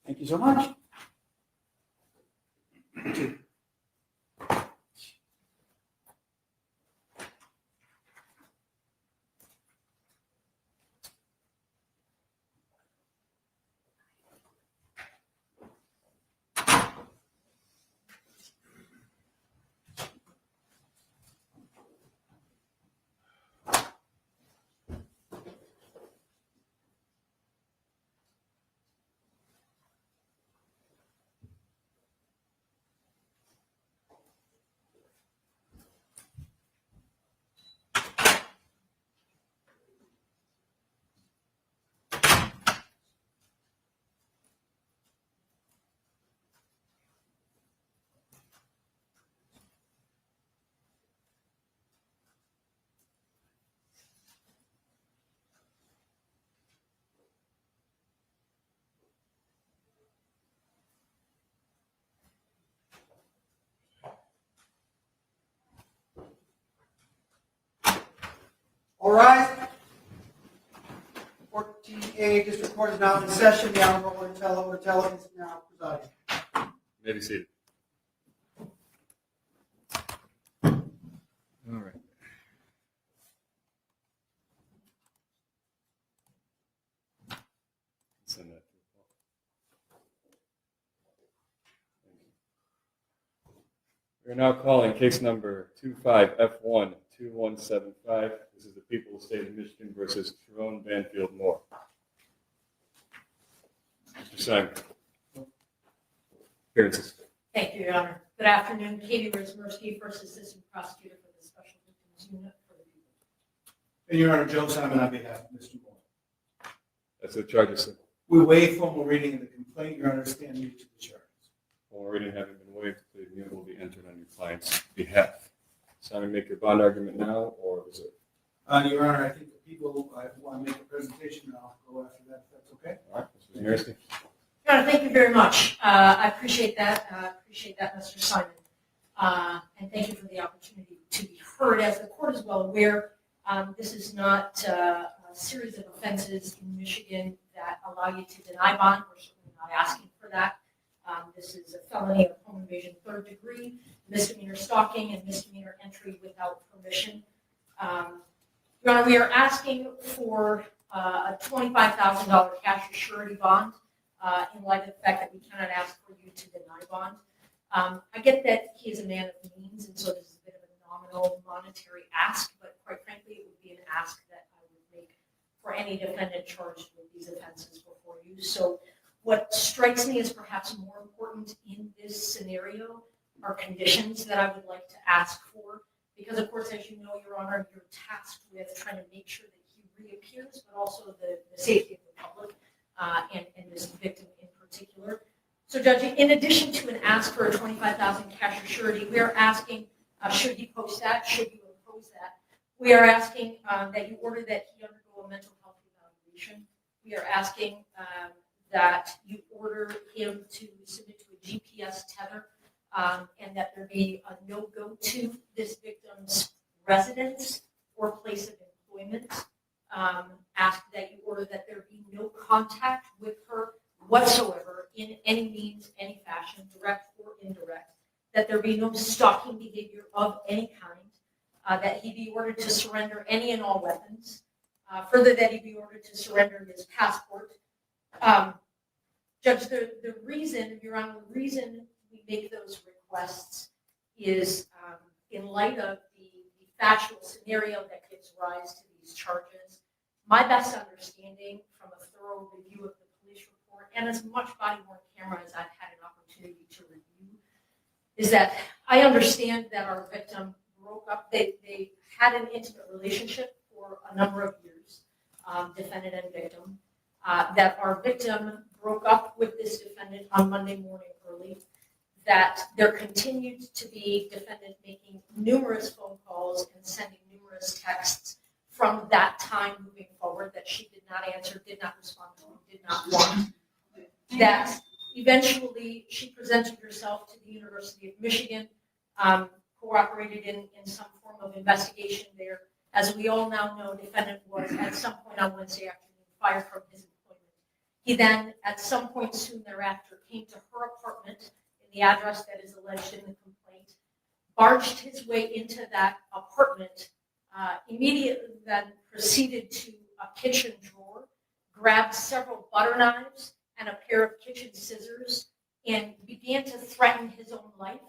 Thank you so much. All right. 14A District Court is now in session. The Honorable Ortella is now presiding. You may be seated. All right. Send that. We're now calling case number 25F12175. This is the people of the state of Michigan versus Sherrone Moore. Mr. Simon. Appearances. Thank you, Your Honor. Good afternoon. Katie Rizmersky, First Assistant Prosecutor for the Special Victims Unit for the people. And Your Honor, Joe Simon on behalf of Mr. Moore. That's the charges, sir. We waive formal reading of the complaint. Your Honor, stand mute to the charges. Formal reading having been waived, the plea of guilty will be entered on your client's behalf. Simon, make your bond argument now or reserve? Your Honor, I think the people want to make a presentation, and I'll go after that, if that's okay. All right, Mr. Wisniewski. Your Honor, thank you very much. I appreciate that. Mr. Simon. And thank you for the opportunity to be heard. As the court is well aware, this is not a series of offenses in Michigan that allow you to deny bond. We're certainly not asking for that. This is a felony of home invasion third degree, misdemeanor stalking, and misdemeanor entry without permission. Your Honor, we are asking for a $25,000 cash or surety bond in light of the fact that we cannot ask for you to deny bond. I get that he is a man of means, and so this is a bit of a nominal monetary ask, but quite frankly, it would be an ask that I would make for any defendant charged with these offenses before you. So what strikes me as perhaps more important in this scenario are conditions that I would like to ask for, because of course, as you know, Your Honor, you're tasked with trying to make sure that he reappears, but also the safety of the public and this victim in particular. So, Judge, in addition to an ask for a $25,000 cash or surety, we are asking, should he post that, should you impose that, we are asking that you order that he undergo a mental health evaluation. We are asking that you order him to submit to a GPS tether and that there be a no-go to this victim's residence or place of employment. Ask that you order that there be no contact with her whatsoever in any means, any fashion, direct or indirect, that there be no stalking behavior of any kind, that he be ordered to surrender any and all weapons, further that he be ordered to surrender his passport. Judge, the reason, Your Honor, the reason we make those requests is in light of the factual scenario that gives rise to these charges. My best understanding from a thorough review of the police report and as much body-worn camera as I've had an opportunity to review is that I understand that our victim broke up. They had an intimate relationship for a number of years, defendant and victim, that our victim broke up with this defendant on Monday morning early, that there continued to be defendant making numerous phone calls and sending numerous texts from that time moving forward that she did not answer, did not respond to, did not want. That eventually she presented herself to the University of Michigan, cooperated in some form of investigation there. As we all now know, defendant was at some point on Wednesday afternoon fired from his employment He then, at some point soon thereafter, came to her apartment in the address that is alleged in the complaint, barged his way into that apartment, immediately then proceeded to a kitchen drawer, grabbed several butter knives and a pair of kitchen scissors, and began to threaten his own life.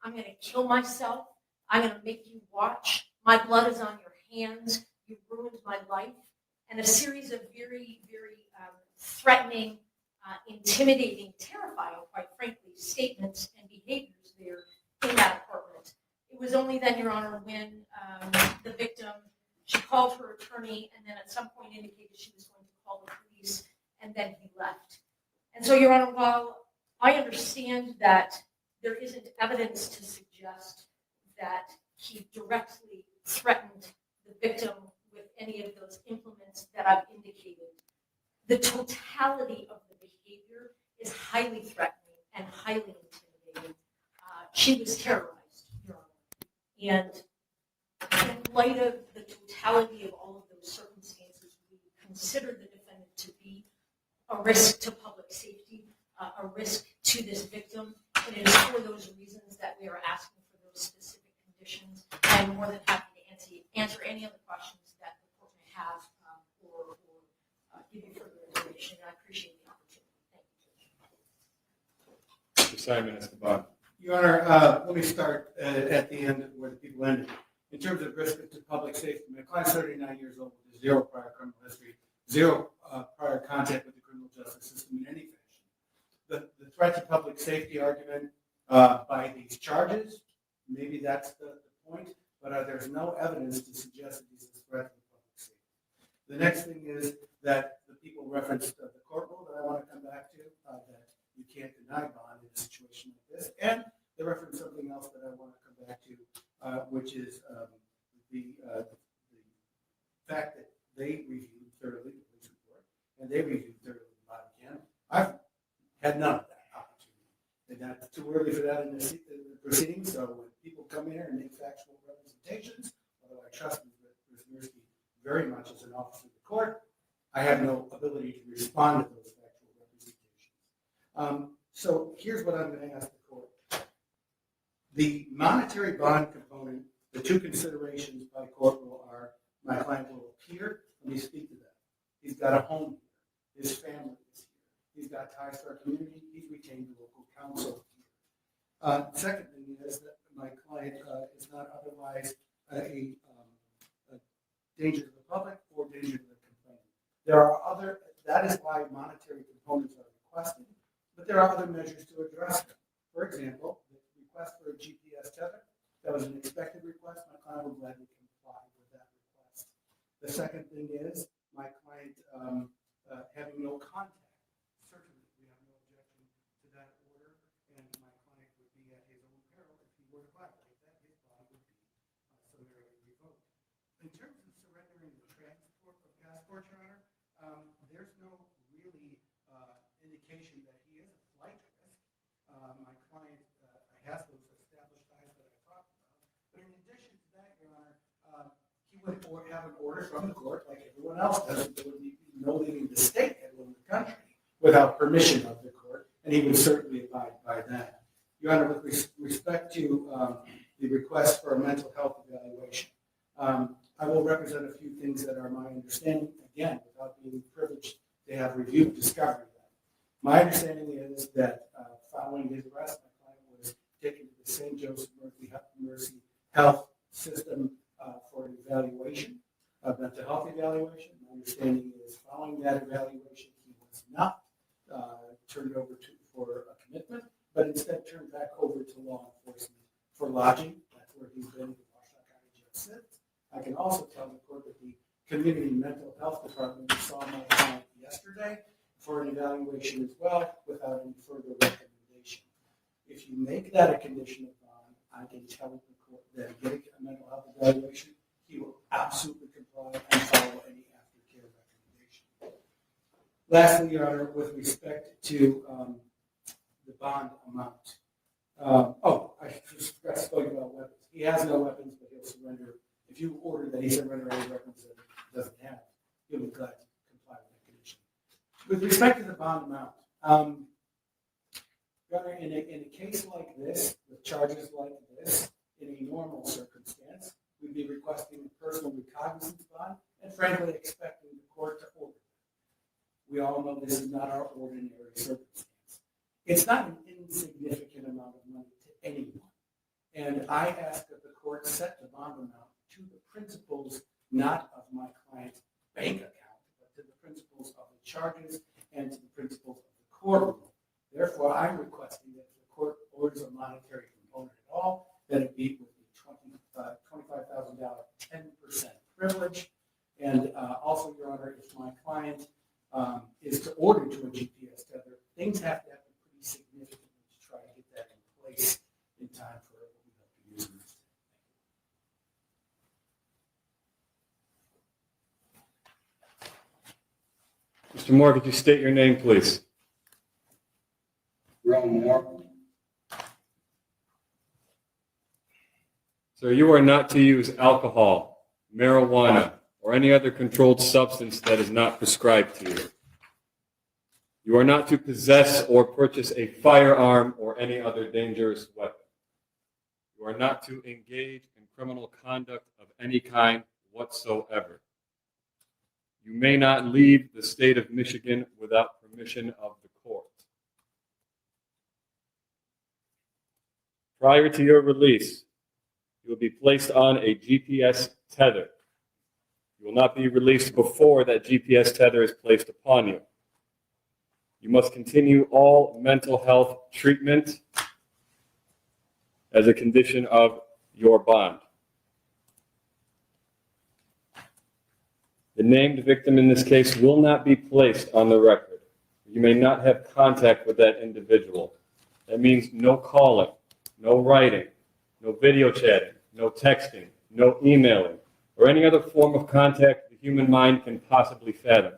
I'm going to kill myself. I'm going to make you watch. My blood is on your hands. You ruined my life. And a series of very, very threatening, intimidating, terrifying, quite frankly, statements and behaviors there in that apartment. It was only then, Your Honor, when the victim, she called her attorney and then at some point indicated she was going to call the police, and then he left. And so, Your Honor, while I understand that there isn't evidence to suggest that he directly threatened the victim with any of those implements that I've indicated, the totality of the behavior is highly threatening and highly intimidating. She was terrorized, Your Honor. And in light of the totality of all of those circumstances, we consider the defendant to be a risk to public safety, a risk to this victim, and it is for those reasons that we are asking for those specific conditions. I'm more than happy to answer any other questions that the court may have or give you further information. I appreciate the opportunity. Thank you, Judge. Mr. Simon has the bond. Your Honor, let me start at the end where the people ended. In terms of risk to public safety, my client's 39 years old with zero prior criminal history, zero prior contact with the criminal justice system in any fashion. The threat to public safety argument by these charges, maybe that's the point, but there's no evidence to suggest that he's a threat to public safety. The next thing is that the people referenced the court rule that I want to come back to, that you can't deny bond in a situation like this, and they referenced something else that I want to come back to, which is the fact that they reviewed thoroughly the police report, and they reviewed thoroughly the body cam. I've had none of that opportunity. And that's too early for that in the proceedings, so when people come here and make factual representations, although I trust Ms. Mirsky very much as an officer of the court, I have no ability to respond to those factual representations. So here's what I'm going to ask the court. The monetary bond component, the two considerations by court rule are, my client will appear, let me speak to that. He's got a home here. His family is here. He's got ties to our community. He's retained the local council here. Second thing is that my client is not otherwise a danger to the public or danger to the complainant. There are other, that is why monetary components are requested, but there are other measures to address them. For example, the request for a GPS tether, that was an expected request. My client will gladly comply with that request. The second thing is my client having no contact. Certainly, we have no objection to that order, and my client would be at his own peril if he were to violate that. His bond would be summarily revoked. In terms of surrendering the transport of passport, Your Honor, there's no really indication that he is a flight risk. My client has those established ties that I talked about. But in addition to that, Your Honor, he would have an order from the court like everyone else does. There would be no leaving the state or the country without permission of the court, and he would certainly abide by that. Your Honor, with respect to the request for a mental health evaluation, I will represent a few things that are my understanding, again, without being privileged to have reviewed discovery. My understanding is that following his arrest, my client was taken to the St. Joseph Mercy Health System for an evaluation, a mental health evaluation. My understanding is following that evaluation, he was not turned over for a commitment, but instead turned back over to law enforcement for lodging. That's where he's been in the Washtenaw County Jail since. I can also tell the court that the Community Mental Health Department saw my client yesterday for an evaluation as well without any further recommendation. If you make that a condition of bond, I can tell the court that getting a mental health evaluation, he will absolutely comply and follow any aftercare recommendation. Lastly, Your Honor, with respect to the bond amount. I just forgot to speak about weapons. He has no weapons, but he'll surrender. If you order that he surrender any weapons that he doesn't have, he'll be glad to comply with that condition. With respect to the bond amount, Your Honor, in a case like this, with charges like this, in a normal circumstance, we'd be requesting a personal recognizance bond and frankly expecting the court to order it. We all know this is not our ordinary circumstance. It's not an insignificant amount of money to anyone. And I ask that the court set the bond amount to the principles, not of my client's bank account, but to the principles of the charges and to the principles of the courtroom. Therefore, I'm requesting that if the court orders a monetary component at all, that it be with the $25,000 10% privilege. And also, Your Honor, if my client is to order to a GPS tether, things have to happen pretty significantly to try to get that in place in time for what we hope to use in this. Mr. Moore, could you state your name, please? Sherrone Moore. Sir, you are not to use alcohol, marijuana, or any other controlled substance that is not prescribed to you. You are not to possess or purchase a firearm or any other dangerous weapon. You are not to engage in criminal conduct of any kind whatsoever. You may not leave the state of Michigan without permission of the court. Prior to your release, you will be placed on a GPS tether. You will not be released before that GPS tether is placed upon you. You must continue all mental health treatment as a condition of your bond. The named victim in this case will not be placed on the record. You may not have contact with that individual. That means no calling, no writing, no video chatting, no texting, no emailing, or any other form of contact the human mind can possibly fathom.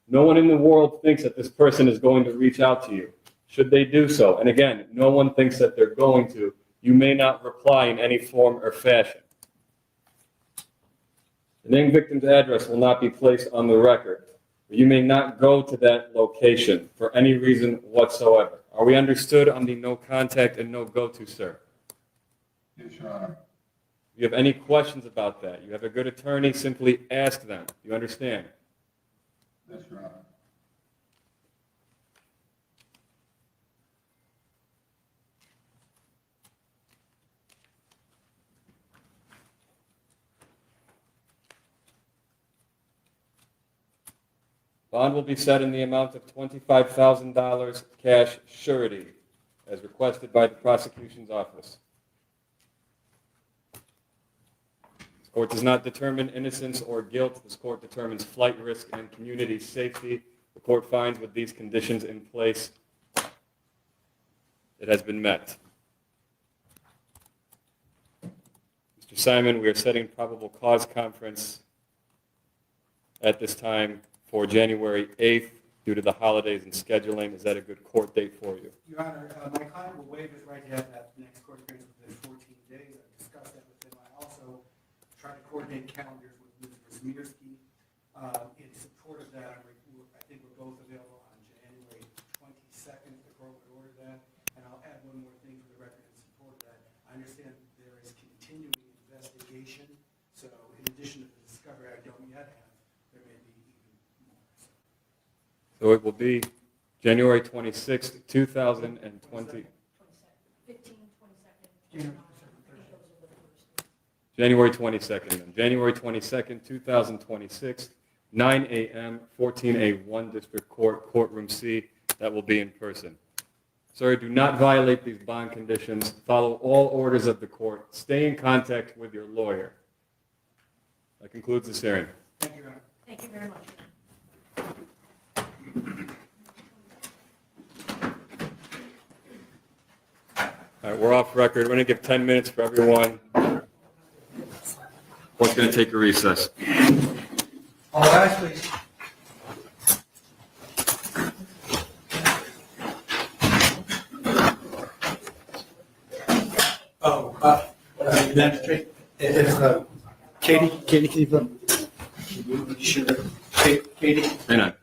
No one in the world thinks that this person is going to reach out to you. Should they do so, and again, no one thinks that they're going to, you may not reply in any form or fashion. The named victim's address will not be placed on the record. You may not go to that location for any reason whatsoever. Are we understood on the no contact and no go to, sir? Yes, Your Honor. If you have any questions about that, you have a good attorney, simply ask them. You understand? Yes, Your Honor. Bond will be set in the amount of $25,000 cash surety, as requested by the prosecution's office. This court does not determine innocence or guilt. This court determines flight risk and community safety. The court finds with these conditions in place, it has been met. Mr. Simon, we are setting probable cause conference at this time for January 8th due to the holidays and scheduling. Is that a good court date for you? Your Honor, my client will waive his right to have that next court appearance within 14 days. I discussed that with him. I also tried to coordinate calendars with Mr. Smirsky. In support of that, I think we're both available on January 22nd. The court would order that. And I'll add one more thing for the record in support of that. I understand there is continuing investigation. So in addition to the discovery I don't yet have, there may be even more. So it will be January 26th, 2020. 22nd. January 22nd. Then. January 22nd, 2026, 9 a.m., 14A1 District Court, Courtroom C. That will be in person. Sir, do not violate these bond conditions. Follow all orders of the court. Stay in contact with your lawyer. That concludes this hearing. Thank you, Your Honor. Thank you very much. All right, we're off record. We're going to give 10 minutes for everyone. Court's going to take a recess. All rise, please. Magistrate, if Katie, can you put? Sure. Katie. Hang on.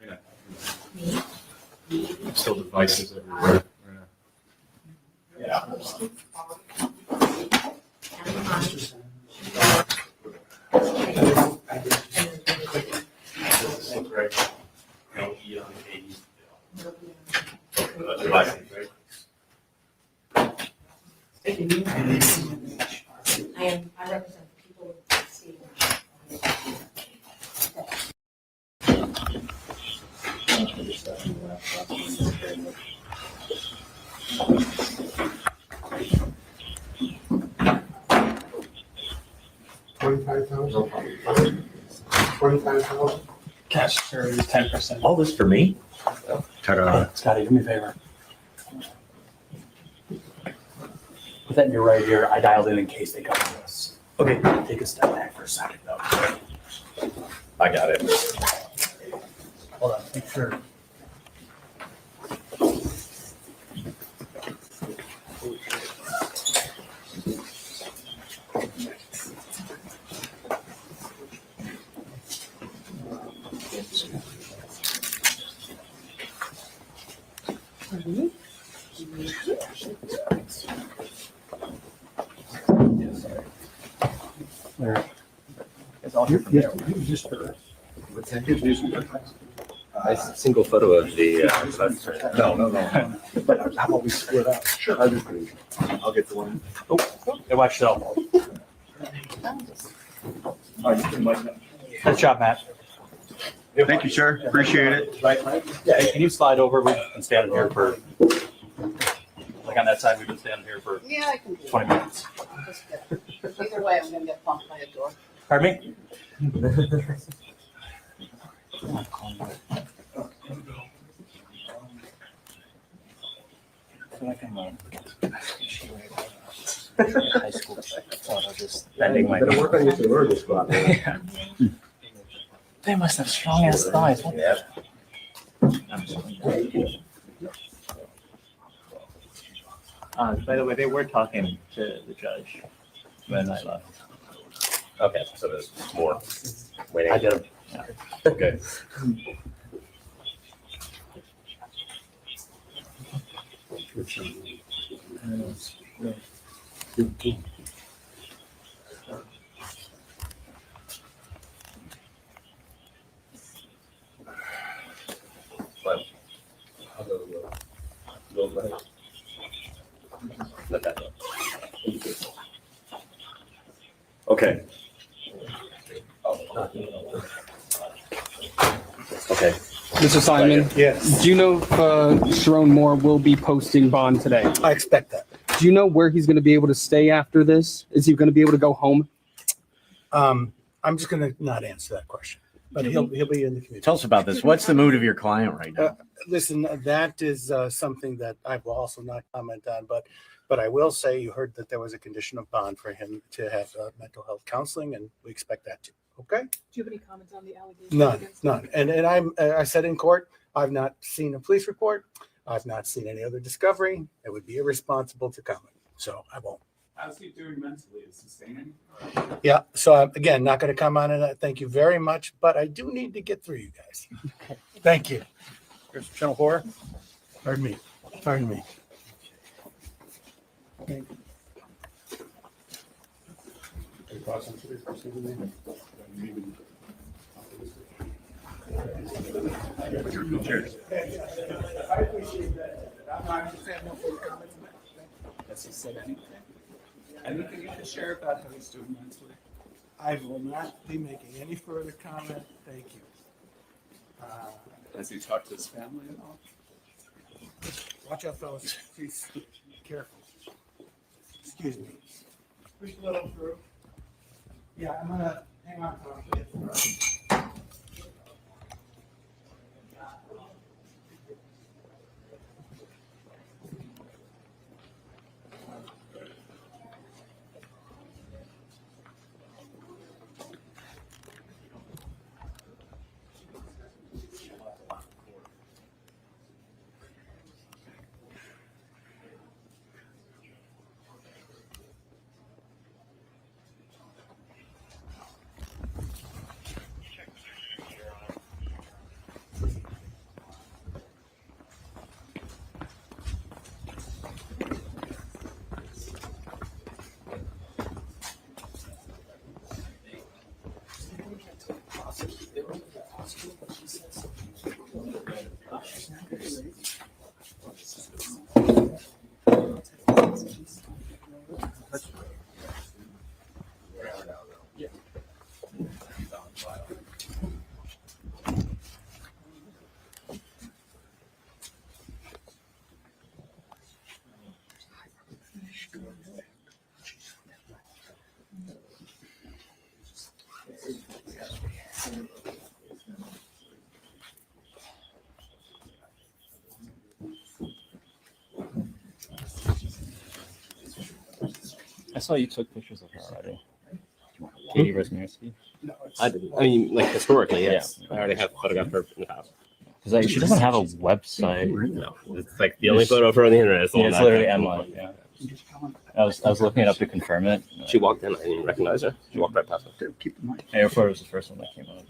still devices everywhere. Yeah. I represent the people of the state. $25,000. Cash security is 10%. All this for me? Ta-da. Scotty, do me a favor. Put that in your right ear. I dialed in case they come to us. Okay, Take a step back for a second, though. I got it. Hold on, make sure. There. It's all here from there. Just for. What's that? Nice single photo of the, no. But how about we split up? Sure. I'll get the one. Hey, watch yourself. Good job, Matt. Thank you, sir. Appreciate it. Yeah, hey, can you slide over? We've been standing here for, like on that side, we've been standing here for Yeah, I can do 20 minutes. it. Either way, I'm gonna get bumped by a door. Pardon me? High school photo, just bending my knee. work on your sorority spot, man. Yeah. They must have strong ass thighs. What Yeah. By the way, they were talking to the judge when I left. Okay, so there's more waiting. I did them. Okay. Well, I'll go to Will Wright. Let that go. Okay. Okay. Mr. Simon, Yes, do you know if Sherrone Moore will be posting bond today? I expect that. Do you know where he's going to be able to stay after this? Is he going to be able to go home? I'm just gonna not answer that question, but he'll be in the community. Tell us about this. What's the mood of your client right now? Listen, that is something that I will also not comment on, but I will say you heard that there was a condition of bond for him to have mental health counseling, and we expect that too. Okay? Do you have any comments on the allegations? None. And I said in court, I've not seen a police report. I've not seen any other discovery. It would be irresponsible to comment, so I won't. How's he doing mentally? Is he staying? Yeah. So again, not going to come on it. Thank you very much, but I do need to get through you guys. Thank you. Here's Channel 4. Pardon me. Pardon me. I appreciate that. I just have no further comments. Has he said anything? Anything you can share about how he's doing mentally? I will not be making any further comment. Thank you. Has he talked to his family at all? Watch out, fellas. Please, careful. Excuse me. Push a little through. Yeah, I'm gonna hang on to it. I saw you took pictures of her already. Katie Rosmierski. I didn't. I mean, like historically, yes. I already have photographed her in the past. Because like, she doesn't have a website. No, it's like the only photo of her on the internet. Is the Yeah, one it's I literally took. Emma. Yeah. I was looking it up to confirm it. She walked in. I didn't even recognize her. She walked right past me. Her photo was the first one that came up.